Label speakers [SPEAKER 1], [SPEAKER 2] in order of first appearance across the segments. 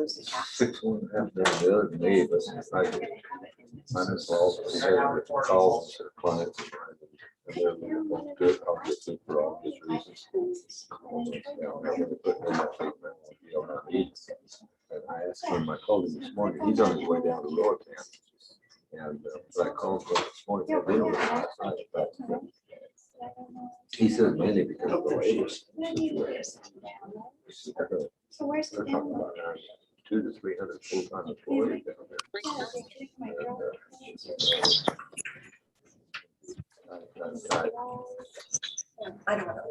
[SPEAKER 1] lose the tax.
[SPEAKER 2] 6.5 million the other day, but I just all calls to clients. And they're good, I'll get them for obvious reasons. And I asked him, I called him this morning, he's on his way down the road, man. And so I called him this morning, I did last night, but he said mainly because of the labor situation.
[SPEAKER 1] So where's
[SPEAKER 2] They're
[SPEAKER 1] the
[SPEAKER 2] talking about 200 to 300 full-time employees down there.
[SPEAKER 1] I don't know.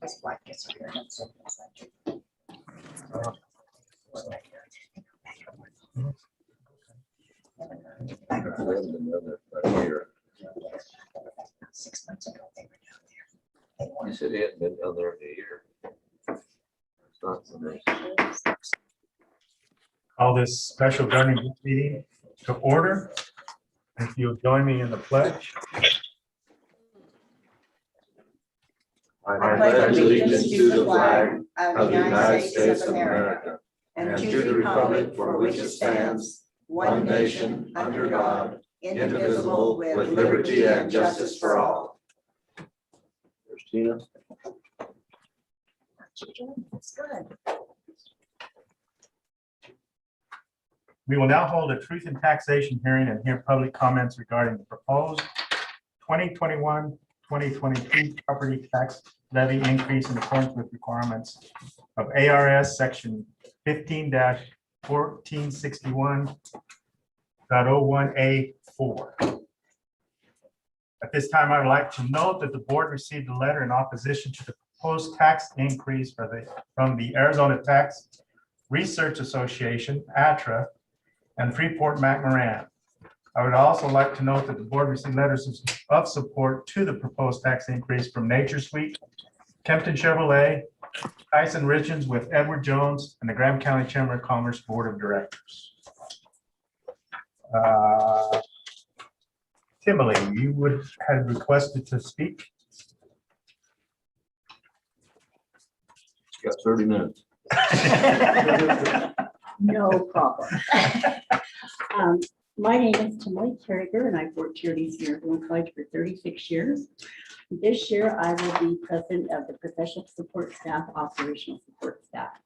[SPEAKER 1] His wife gets here.
[SPEAKER 2] Here.
[SPEAKER 1] 6 months ago, they were down there.
[SPEAKER 2] You said he hadn't been down there in a year. It's not so nice.
[SPEAKER 3] Call this special governing meeting to order. If you'll join me in the pledge.
[SPEAKER 2] I pledge allegiance to the flag of the United States of America and to the republic for which it stands, one nation, under God, indivisible, with liberty and justice for all. There's Tina.
[SPEAKER 1] That's good.
[SPEAKER 3] We will now hold a truth and taxation hearing and hear public comments regarding the proposed 2021-2022 property tax levy increase in accordance with requirements of ARS section 15-1461.01A4. At this time, I would like to note that the board received a letter in opposition to the proposed tax increase from the Arizona Tax Research Association, ATRA, and Freeport-McMoran. I would also like to note that the board received letters of support to the proposed tax increase from Nature Suite, Kempton Chevrolet, Tyson Richards with Edward Jones, and the Graham County Chamber of Commerce Board of Directors. Timberly, you had requested to speak.
[SPEAKER 2] You got 30 minutes.
[SPEAKER 4] No problem. My name is Timothy Carriger, and I've worked here at East American College for 36 years. This year, I will be president of the professional support staff, operational support staff.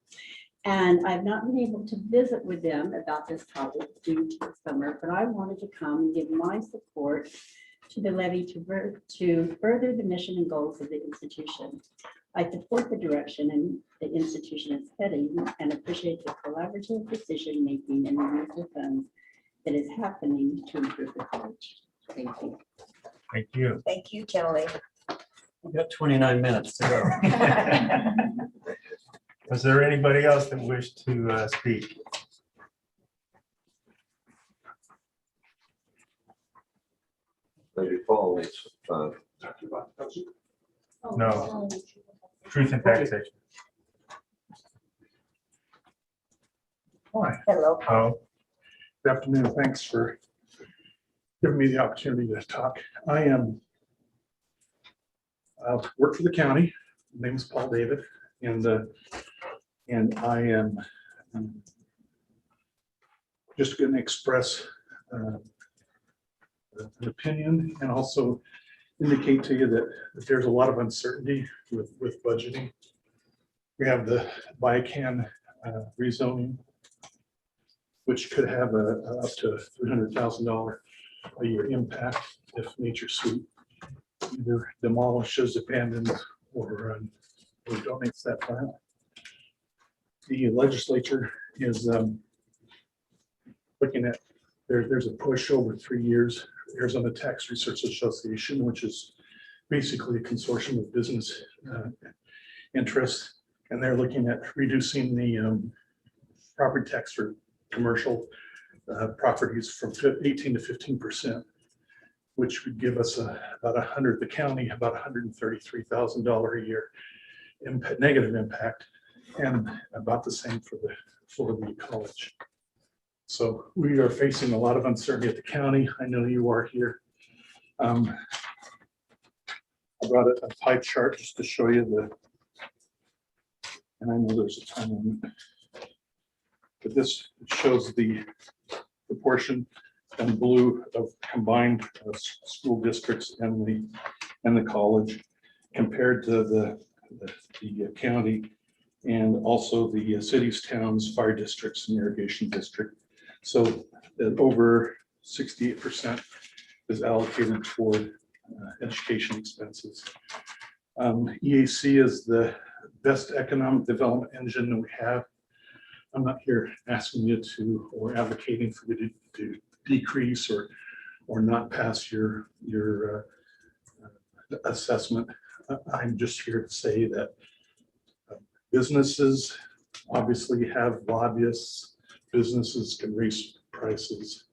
[SPEAKER 4] And I've not been able to visit with them about this topic due to the summer, but I wanted to come and give my support to the levy to further the mission and goals of the institution. I support the direction and the institution is heading and appreciate the collaborative decision-making and the use of funds that is happening to improve the college. Thank you.
[SPEAKER 3] Thank you.
[SPEAKER 1] Thank you, Kelly.
[SPEAKER 5] We've got 29 minutes to go.
[SPEAKER 3] Was there anybody else that wished to speak?
[SPEAKER 2] Maybe Paul needs time.
[SPEAKER 3] No. Truth and taxation.
[SPEAKER 6] Hi,
[SPEAKER 1] Hello.
[SPEAKER 3] Oh,
[SPEAKER 6] good afternoon. Thanks for giving me the opportunity to talk. I work for the county. My name is Paul David, and I am just going to express an opinion and also indicate to you that there's a lot of uncertainty with budgeting. We have the Vican rezoning, which could have up to $300,000 a year impact if Nature Suite either demolishes, abandons, or donates that plant. The legislature is looking at, there's a push over 3 years, Arizona Tax Research Association, which is basically a consortium of business interests, and they're looking at reducing the property tax for commercial properties from 18 to 15%, which would give us about the county about $133,000 a year negative impact, and about the same for the college. So we are facing a lot of uncertainty at the county. I know you are here. I brought a pie chart just to show you And I know there's a time limit. But this shows the proportion in blue of combined school districts and the college compared to the county and also the cities, towns, fire districts, and irrigation district. So that over 68% is allocated toward education expenses. EAC is the best economic development engine that we have. I'm not here asking you to or advocating for you to decrease or not pass your assessment. I'm just here to say that businesses obviously have lobbyists. Businesses can raise prices.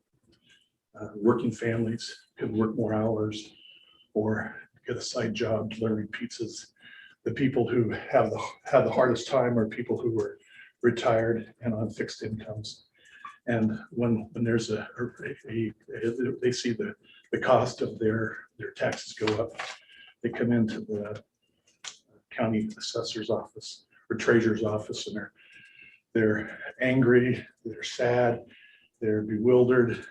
[SPEAKER 6] Working families can work more hours or get a side job delivering pizzas. The people who have the hardest time are people who are retired and on fixed incomes. And when there's they see the cost of their taxes go up, they come into the county assessor's office or treasurer's office and they're angry, they're sad, they're bewildered,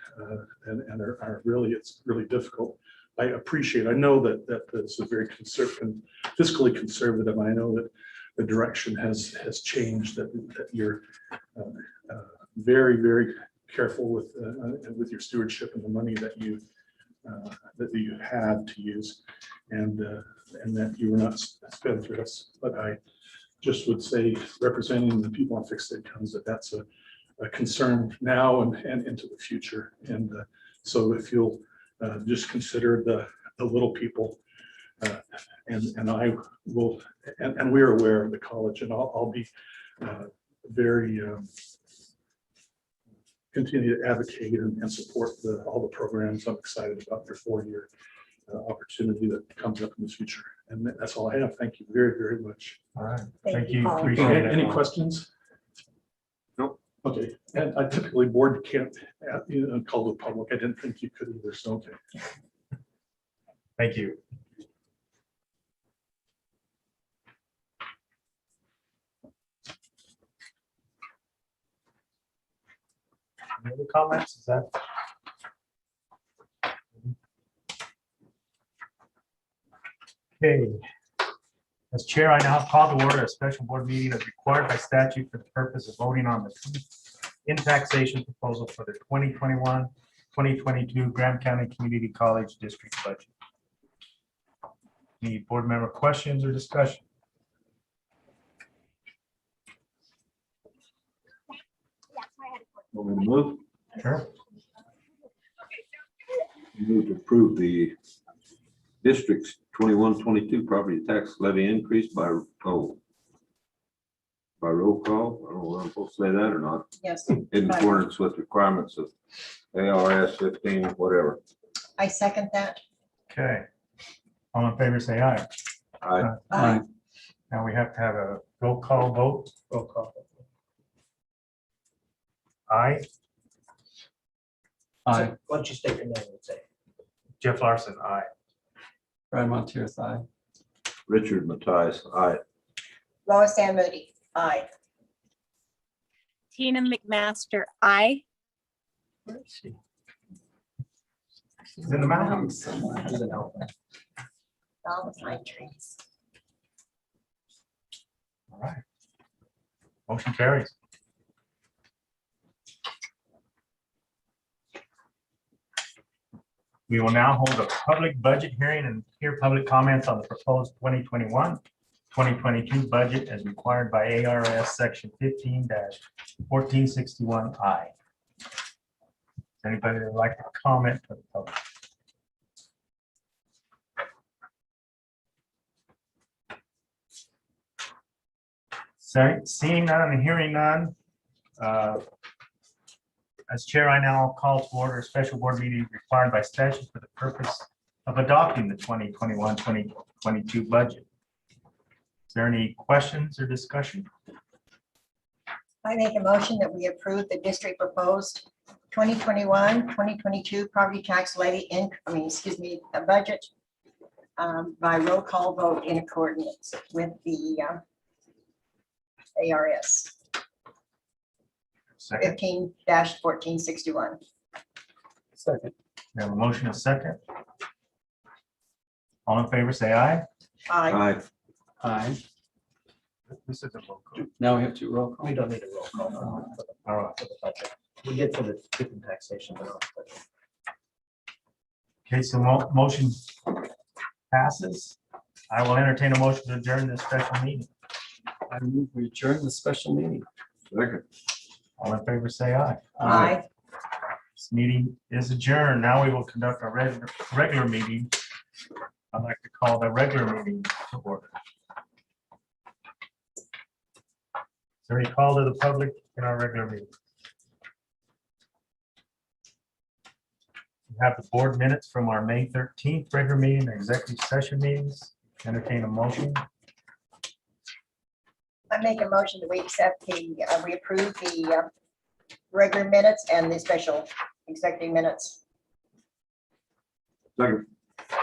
[SPEAKER 6] and are really, it's really difficult. I know that it's a very conservative, fiscally conservative. I know that the direction has changed, that you're very, very careful with your stewardship and the money that you have to use, and that you were not spendthrifts. But I just would say, representing the people on fixed incomes, that's a concern now and into the future. And so if you'll just consider the little people, and I will, and we're aware of the college, and I'll be very continue to advocate and support all the programs. I'm excited about their 4-year opportunity that comes up in the future. And that's all I have. Thank you very, very much.
[SPEAKER 3] All right,
[SPEAKER 1] Thank
[SPEAKER 3] thank
[SPEAKER 1] you,
[SPEAKER 3] you.
[SPEAKER 1] Paul.
[SPEAKER 3] Appreciate it.
[SPEAKER 6] Any questions?
[SPEAKER 2] Nope.
[SPEAKER 6] Okay, and I typically board can't call the public. I didn't think you could either, so okay.
[SPEAKER 3] Thank you. Any other comments? Is that? Okay. As chair, I now call to order a special board meeting as required by statute for the purpose of voting on the in taxation proposal for the 2021-2022 Graham County Community College District budget. Any board member questions or discussion?
[SPEAKER 2] Want me to move?
[SPEAKER 3] Sure.
[SPEAKER 2] Move to approve the district's 21-22 property tax levy increase by roll call. I don't know if I'm supposed to say that or not.
[SPEAKER 1] Yes,
[SPEAKER 2] In accordance with requirements of ARS 15, whatever.
[SPEAKER 1] I second that.
[SPEAKER 3] Okay. All in favor, say aye.
[SPEAKER 2] Aye.
[SPEAKER 3] Now we have to have a roll call vote. Roll call. Aye.
[SPEAKER 5] Aye.
[SPEAKER 7] Why don't you state your name and say?
[SPEAKER 3] Jeff Larson, aye.
[SPEAKER 5] Brian Montier, aye.
[SPEAKER 2] Richard Mathias, aye.
[SPEAKER 1] Lois Ann Moody, aye.
[SPEAKER 8] Tina McMaster, aye.
[SPEAKER 5] Where is she?
[SPEAKER 3] She's in the mountains.
[SPEAKER 5] Somewhere.
[SPEAKER 7] She's an elf.
[SPEAKER 1] All the pine trees.
[SPEAKER 3] All right. Motion carries. We will now hold a public budget hearing and hear public comments on the proposed 2021-2022 budget as required by ARS section 15-1461I. Anybody that would like to comment for the public? Seeing none and hearing none, as chair, I now call to order a special board meeting required by statute for the purpose of adopting the 2021-2022 budget. Is there any questions or discussion?
[SPEAKER 1] I make a motion that we approve the district proposed 2021-2022 property tax levy a budget by roll call vote in accordance with the ARS
[SPEAKER 3] Second,
[SPEAKER 1] 15-1461.
[SPEAKER 5] Second.
[SPEAKER 3] we have a motion and a second. All in favor, say aye.
[SPEAKER 1] Aye.
[SPEAKER 5] Aye.
[SPEAKER 3] This is a roll call.
[SPEAKER 5] Now we have to roll call.
[SPEAKER 7] We don't need a roll call
[SPEAKER 3] All right.
[SPEAKER 7] for the budget. We did for the different taxation, but not the budget.
[SPEAKER 3] Okay, so motion passes. I will entertain a motion to adjourn this special meeting.
[SPEAKER 5] I move we adjourn the special meeting.
[SPEAKER 2] Second.
[SPEAKER 3] All in favor, say aye.
[SPEAKER 1] Aye.
[SPEAKER 3] This meeting is adjourned. Now we will conduct our regular meeting. I'd like to call the regular meeting to order. Is there any call to the public in our regular meeting? We have the board minutes from our May 13th regular meeting, and executive session meetings. Entertain a motion.
[SPEAKER 1] I make a motion that we accept we approve the regular minutes and the special executive minutes.
[SPEAKER 2] Second.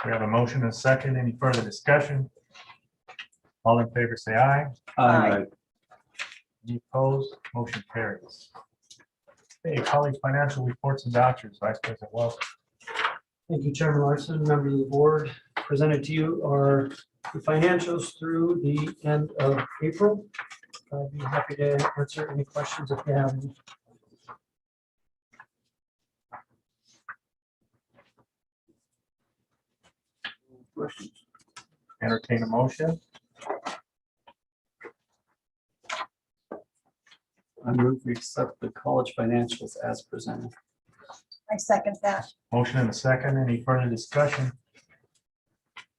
[SPEAKER 3] We have a motion and a second. Any further discussion? All in favor, say aye.
[SPEAKER 1] Aye.
[SPEAKER 3] Any opposed? Motion carries. Hey, college financial reports and vouchers, Vice President Wells.
[SPEAKER 9] Thank you, Chairman Larson, members of the board. Presented to you are the financials through the end of April. I'd be happy to answer any questions if you have any.
[SPEAKER 2] Questions?
[SPEAKER 3] Entertain a motion.
[SPEAKER 5] I move we accept the college financials as presented.
[SPEAKER 1] I second that.
[SPEAKER 3] Motion and a second. Any further discussion?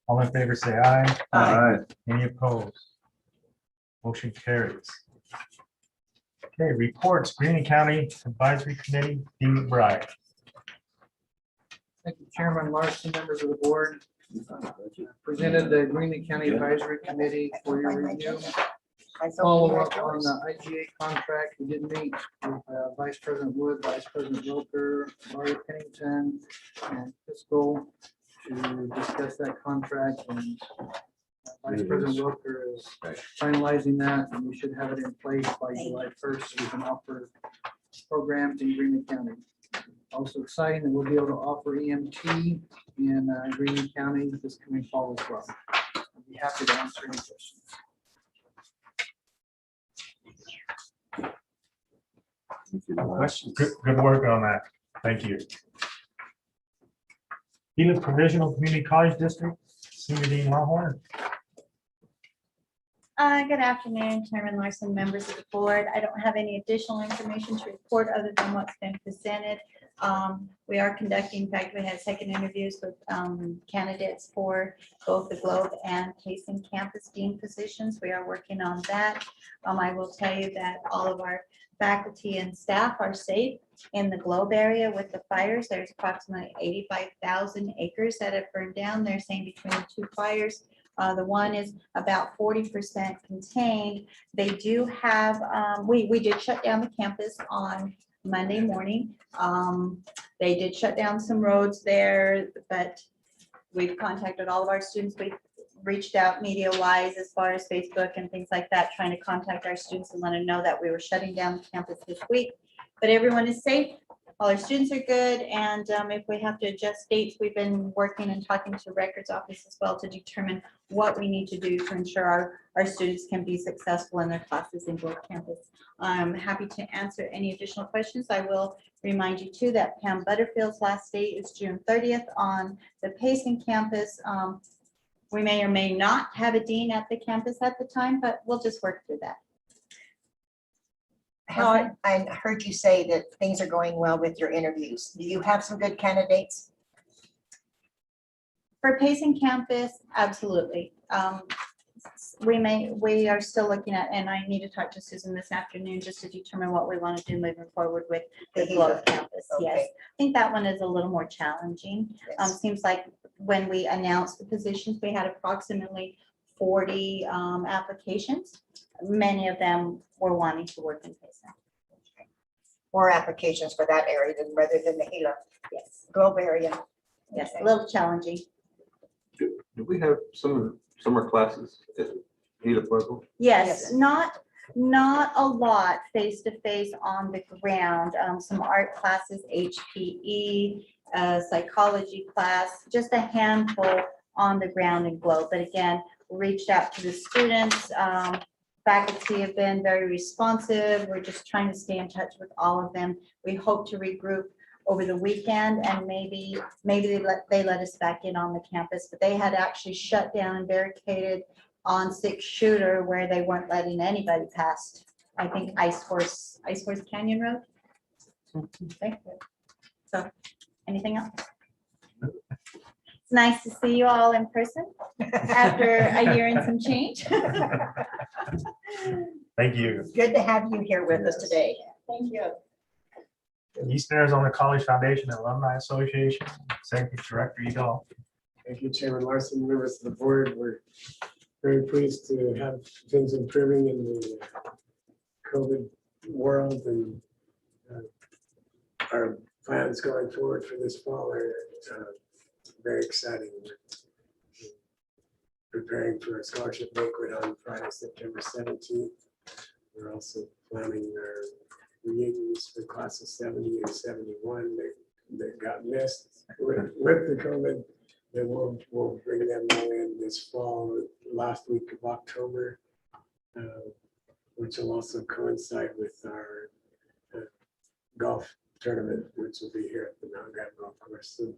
[SPEAKER 3] All in favor, say aye.
[SPEAKER 2] Aye.
[SPEAKER 3] Any opposed? Motion carries. Okay, reports, Greene County Advisory Committee, Dean McBride.
[SPEAKER 10] Thank you, Chairman Larson, members of the board. Presented the Greene County Advisory Committee for your review. Follow up on the IGA contract. We did meet with Vice President Wood, Vice President Wilker, Laurie Pennington, and Fiscal to discuss that contract. And Vice President Wilker is finalizing that, and we should have it in place by July 1st. So we can offer programs in Greene County. Also exciting that we'll be able to offer EMT in Greene County this coming fall as well. I'd be happy to answer any questions.
[SPEAKER 5] Questions?
[SPEAKER 3] Good work on that. Thank you. Gila Provisional Community College District, Senior Dean Longhorn.
[SPEAKER 11] Good afternoon, Chairman Larson, members of the board. I don't have any additional information to report other than what's been presented. We are conducting, in fact, we had second interviews with candidates for both the Globe and Payson campus dean positions. We are working on that. I will tell you that all of our faculty and staff are safe in the Globe area with the fires. There's approximately 85,000 acres that have burned down. They're saying between the two fires. The one is about 40% contained. They do have, we did shut down the campus on Monday morning. They did shut down some roads there, but we've contacted all of our students. We've reached out media-wise as far as Facebook and things like that, trying to contact our students and let them know that we were shutting down the campus this week. But everyone is safe. All our students are good, and if we have to adjust dates, we've been working and talking to records office as well to determine what we need to do to ensure our students can be successful in their classes in both campus. I'm happy to answer any additional questions. I will remind you too that Pam Butterfield's last day is June 30th on the Payson campus. We may or may not have a dean at the campus at the time, but we'll just work through that.
[SPEAKER 1] I heard you say that things are going well with your interviews. Do you have some good candidates?
[SPEAKER 11] For Payson campus, absolutely. We are still looking at, and I need to talk to Susan this afternoon just to determine what we want to do moving forward with the Globe campus. Yes,
[SPEAKER 1] Okay.
[SPEAKER 11] I think that one is a little more challenging.
[SPEAKER 1] Yes.
[SPEAKER 11] Seems like when we announced the positions, we had approximately 40 applications. Many of them were wanting to work in Payson.
[SPEAKER 1] More applications for that area rather than the Gila
[SPEAKER 11] Yes,
[SPEAKER 1] Globe area.
[SPEAKER 11] yes, a little challenging.
[SPEAKER 2] Do we have some summer classes at Gila Pueblo?
[SPEAKER 11] Yes,
[SPEAKER 1] Yes.
[SPEAKER 11] not Not a lot face-to-face on the ground. Some art classes, HPE, psychology class, just a handful on the ground in Globe. But again, reached out to the students. Faculty have been very responsive. We're just trying to stay in touch with all of them. We hope to regroup over the weekend, and maybe they let us back in on the campus, but they had actually shut down and barricaded on 6 Shooter where they weren't letting anybody past, I think, Ice Horse Canyon Road. Thank you. So, anything else? It's nice to see you all in person after a year and some change.
[SPEAKER 3] Thank you.
[SPEAKER 1] Good to have you here with us today.
[SPEAKER 11] Thank you.
[SPEAKER 3] Eastern Arizona College Foundation Alumni Association, Executive Director Edel.
[SPEAKER 12] Thank you, Chairman Larson, members of the board. We're very pleased to have things improving in the COVID world, and our plans going forward for this fall are very exciting. We're preparing for a scholarship banquet on Friday, September 17th. We're also planning our reunions for class of 70 and 71 that got missed with the COVID. Then we'll bring them all in this fall, last week of October, which will also coincide with our golf tournament, which will be here at the Mount Grab Golf Course. So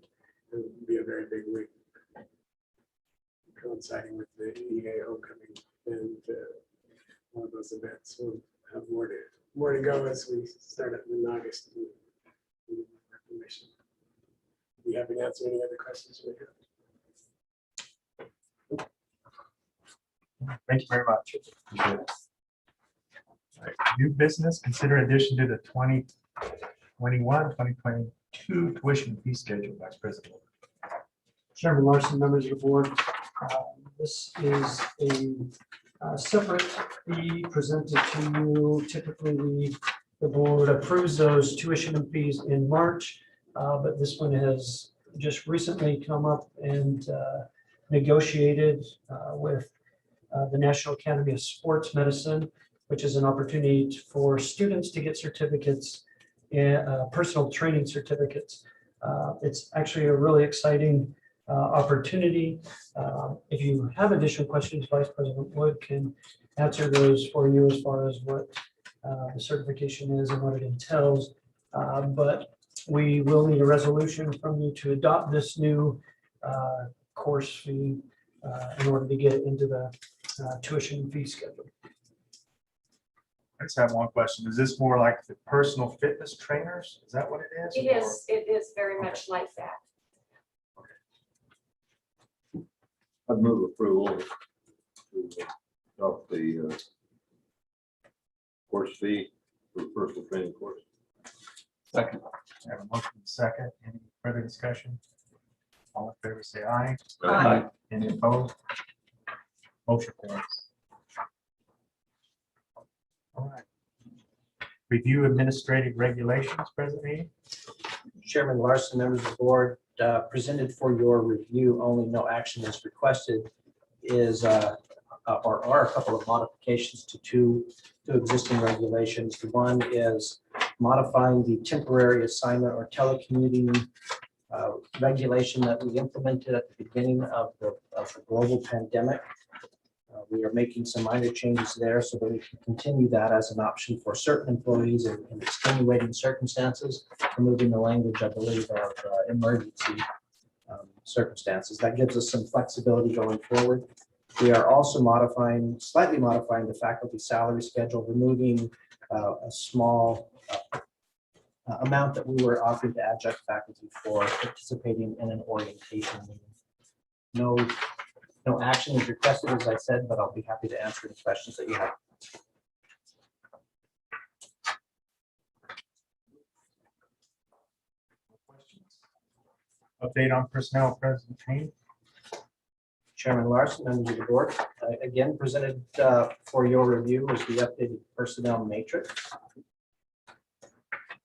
[SPEAKER 12] it'll be a very big week, coinciding with the EA homecoming, and one of those events. We'll have more to go as we start up in August. Information. Be happy to answer any other questions we have.
[SPEAKER 3] Thank you very much. Appreciate it. All right, new business, consider addition to the 2021-2022 tuition fee schedule, Vice President.
[SPEAKER 9] Chairman Larson, members of the board, this is a separate fee presented to you. Typically, the board approves those tuition and fees in March, but this one has just recently come up and negotiated with the National Academy of Sports Medicine, which is an opportunity for students to get certificates, personal training certificates. It's actually a really exciting opportunity. If you have additional questions, Vice President Wood can answer those for you as far as what the certification is and what it entails. But we will need a resolution from you to adopt this new course fee in order to get it into the tuition fee schedule.
[SPEAKER 3] I just have one question. Is this more like the personal fitness trainers? Is that what it is?
[SPEAKER 13] It is very much like that.
[SPEAKER 2] I'd move approval of the course fee for personal training course.
[SPEAKER 5] Second.
[SPEAKER 3] I have a motion and a second. Any further discussion? All in favor, say aye.
[SPEAKER 1] Aye.
[SPEAKER 3] Any opposed? Motion carries. All right. Review administrative regulations, President.
[SPEAKER 7] Chairman Larson, members of the board, presented for your review, only no action is requested, is or are a couple of modifications to two existing regulations. The one is modifying the temporary assignment or telecommuting regulation that we implemented at the beginning of the global pandemic. We are making some minor changes there so that we can continue that as an option for certain employees in extenuating circumstances, removing the language, I believe, of emergency circumstances. That gives us some flexibility going forward. We are also slightly modifying the faculty salary schedule, removing a small amount that we were offering to adjunct faculty for participating in an orientation meeting. No action is requested, as I said, but I'll be happy to answer any questions that you have.
[SPEAKER 3] Update on personnel, President Kane.
[SPEAKER 7] Chairman Larson, members of the board, again presented for your review is the updated personnel matrix.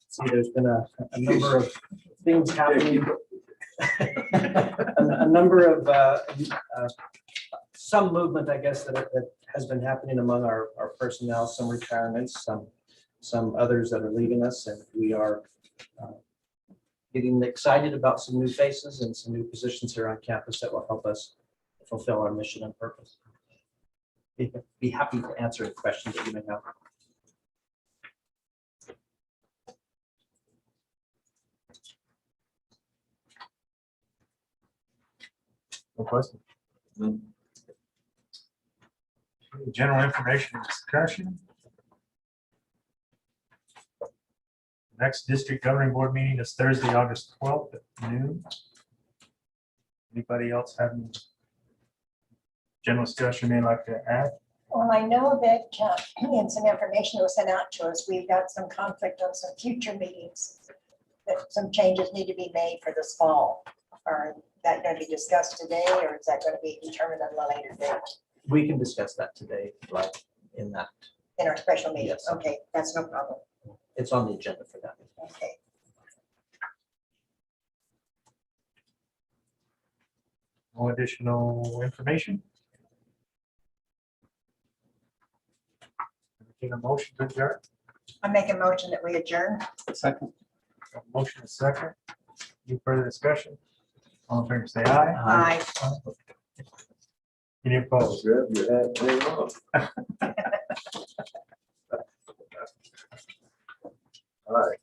[SPEAKER 7] See, there's been a number of things happening. A number of some movement, I guess, that has been happening among our personnel, some retirements, some others that are leaving us, and we are getting excited about some new faces and some new positions here on campus that will help us fulfill our mission and purpose. Be happy to answer any questions that you may have.
[SPEAKER 3] No question? General information and discussion. Next district governing board meeting is Thursday, August 12th at noon. Anybody else have any general discussion they'd like to add?
[SPEAKER 1] Well, I know that in some information that was sent out to us, we've got some conflict on some future meetings. That some changes need to be made for this fall. Are that going to be discussed today, or is that going to be determined at a later date
[SPEAKER 7] We can discuss that today, like in that.
[SPEAKER 1] in our special meeting?
[SPEAKER 7] Yes.
[SPEAKER 1] Okay, that's no problem.
[SPEAKER 7] It's on the agenda for that.
[SPEAKER 1] Okay.
[SPEAKER 3] No additional information? Entertain a motion to adjourn.
[SPEAKER 1] I make a motion that we adjourn.
[SPEAKER 5] Second.
[SPEAKER 3] A motion is second. Any further discussion? All in favor, say aye.
[SPEAKER 1] Aye.
[SPEAKER 3] Any opposed?
[SPEAKER 2] Grab your hat, hang on. All right.